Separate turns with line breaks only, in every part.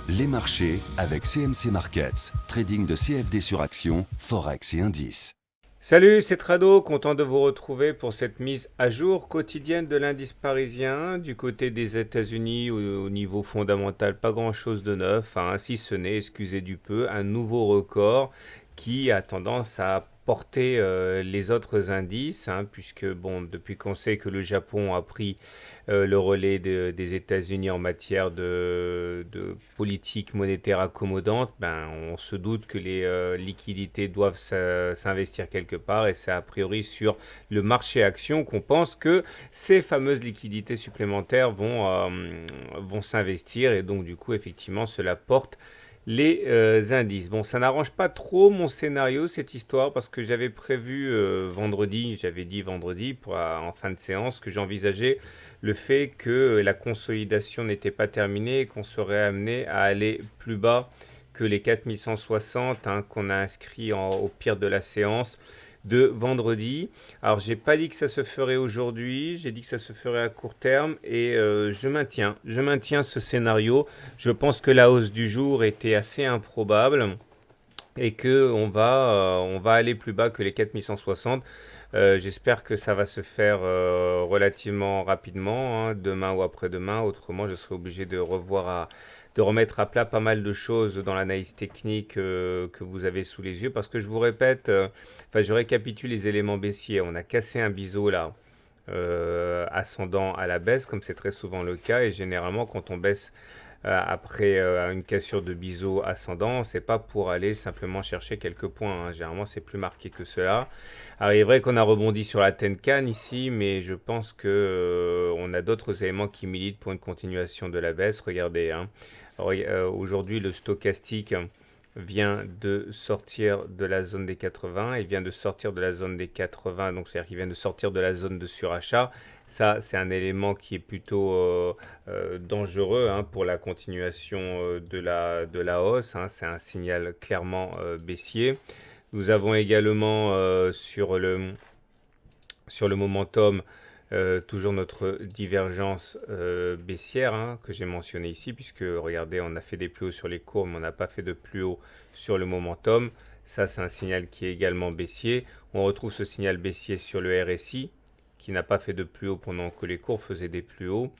Les marchés avec CMC Markets, trading de CFD sur action, Forex et indices.
Salut, c'est Trado, content de vous retrouver pour cette mise à jour quotidienne de l'indice parisien. Du côté des États-Unis, au niveau fondamental, pas grand-chose de neuf, hein, si ce n'est, excusez du peu, un nouveau record qui a tendance à porter les autres indices, hein, puisque bon, depuis qu'on sait que le Japon a pris le relais des États-Unis en matière de politique monétaire accommodante, ben, on se doute que les liquidités doivent s'investir quelque part et c'est a priori sur le marché action qu'on pense que ces fameuses liquidités supplémentaires vont s'investir et donc du coup effectivement cela porte les indices. Bon, ça n'arrange pas trop mon scénario, cette histoire, parce que j'avais prévu vendredi, j'avais dit vendredi en fin de séance que j'envisageais le fait que la consolidation n'était pas terminée et qu'on serait amené à aller plus bas que les 4160 hein, qu'on a inscrit au pire de la séance de vendredi. Alors j'ai pas dit que ça se ferait aujourd'hui, j'ai dit que ça se ferait à court terme et je maintiens ce scénario. Je pense que la hausse du jour était assez improbable et que on va aller plus bas que les 4160. J'espère que ça va se faire relativement rapidement, hein, demain ou après-demain. Autrement, je serai obligé de remettre à plat pas mal de choses dans l'analyse technique que vous avez sous les yeux. Parce que je vous répète, je récapitule les éléments baissiers. On a cassé un biseau là, ascendant à la baisse, comme c'est très souvent le cas. Et généralement, quand on baisse après une cassure de biseau ascendant, c'est pas pour aller simplement chercher quelques points, hein. Généralement, c'est plus marqué que cela. Alors, il est vrai qu'on a rebondi sur la Tenkan ici, mais je pense que on a d'autres éléments qui militent pour une continuation de la baisse. Regardez, hein. Aujourd'hui, le stochastique vient de sortir de la zone des 80, il vient de sortir de la zone des 80, donc c'est-à-dire qu'il vient de sortir de la zone de surachat. Ça, c'est un élément qui est plutôt dangereux hein, pour la continuation de la hausse, hein. C'est un signal clairement baissier. Nous avons également sur le momentum toujours notre divergence baissière hein, que j'ai mentionné ici, puisque regardez, on a fait des plus hauts sur les courbes, mais on n'a pas fait de plus haut sur le momentum. Ça, c'est un signal qui est également baissier. On retrouve ce signal baissier sur le RSI, qui n'a pas fait de plus haut pendant que les courbes faisaient des plus hauts.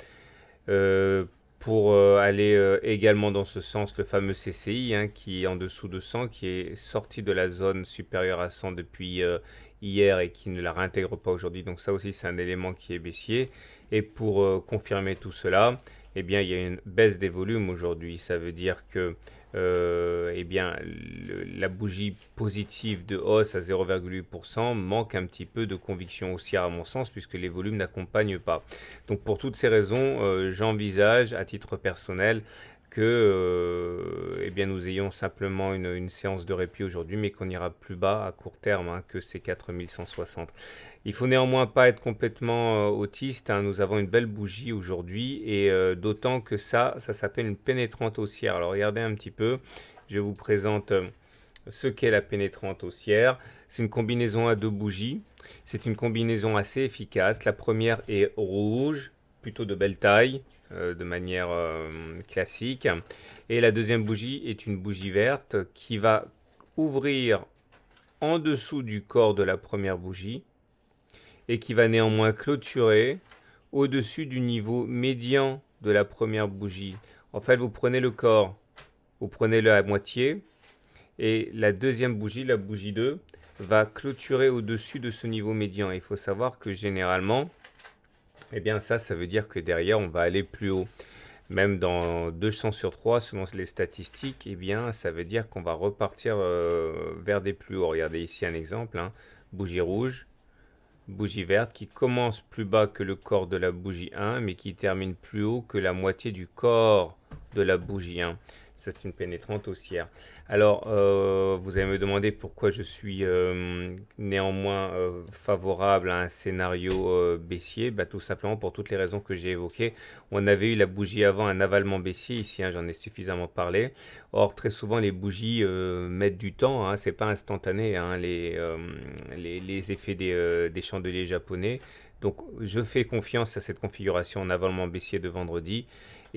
Pour aller également dans ce sens, le fameux CCI hein, qui est en dessous de 100, qui est sorti de la zone supérieure à 100 depuis hier et qui ne la réintègre pas aujourd'hui. Donc ça aussi, c'est un élément qui est baissier. Et pour confirmer tout cela, eh bien, il y a une baisse des volumes aujourd'hui. Ça veut dire que eh bien, la bougie positive de hausse à 0,8% manque un petit peu de conviction haussière à mon sens, puisque les volumes n'accompagnent pas. Donc pour toutes ces raisons, j'envisage à titre personnel que eh bien, nous ayons simplement une séance de répit aujourd'hui, mais qu'on ira plus bas à court terme hein, que ces 4160. Il faut néanmoins pas être complètement autiste, hein. Nous avons une belle bougie aujourd'hui et d'autant que ça s'appelle une pénétrante haussière. Alors regardez un petit peu, je vous présente ce qu'est la pénétrante haussière. C'est une combinaison à deux bougies. C'est une combinaison assez efficace. La première est rouge, plutôt de belle taille, de manière classique. Et la deuxième bougie est une bougie verte qui va ouvrir en dessous du corps de la première bougie et qui va néanmoins clôturer au-dessus du niveau médian de la première bougie. En fait, vous prenez le corps, vous prenez-le à moitié, et la deuxième bougie, la bougie 2, va clôturer au-dessus de ce niveau médian. Il faut savoir que généralement, eh bien ça veut dire que derrière, on va aller plus haut. Même dans 200 sur 3, selon les statistiques, eh bien, ça veut dire qu'on va repartir vers des plus hauts. Regardez ici un exemple, hein. Bougie rouge, bougie verte qui commence plus bas que le corps de la bougie 1, mais qui termine plus haut que la moitié du corps de la bougie 1. C'est une pénétrante haussière. Alors, vous allez me demander pourquoi je suis néanmoins favorable à un scénario baissier. Bah, tout simplement pour toutes les raisons que j'ai évoquées. On avait eu la bougie avant un avalement baissier ici, hein, j'en ai suffisamment parlé. Or, très souvent, les bougies mettent du temps, hein, c'est pas instantané, hein, les effets des chandeliers japonais. Donc, je fais confiance à cette configuration en avalement baissier de vendredi.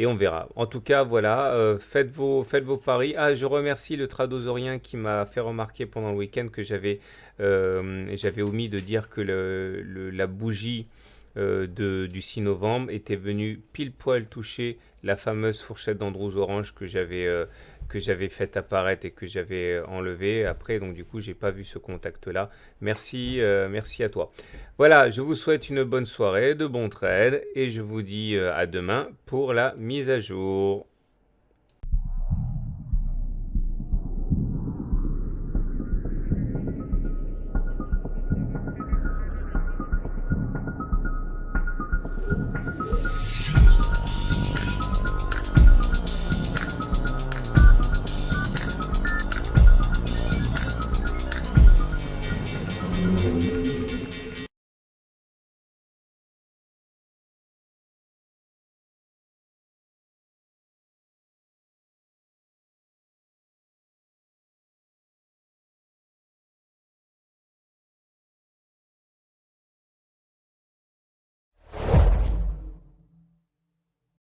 et on verra. En tout cas, voilà, faites vos paris. Ah, je remercie le tradosorien qui m'a fait remarquer pendant le week-end que j'avais omis de dire que la bougie du 6 novembre était venue pile poil toucher la fameuse fourchette d'Andrews Orange que j'avais fait apparaître et que j'avais enlevé après. Donc du coup, j'ai pas vu ce contact-là. Merci, merci à toi. Voilà, je vous souhaite une bonne soirée, de bons trades et je vous dis à demain pour la mise à jour.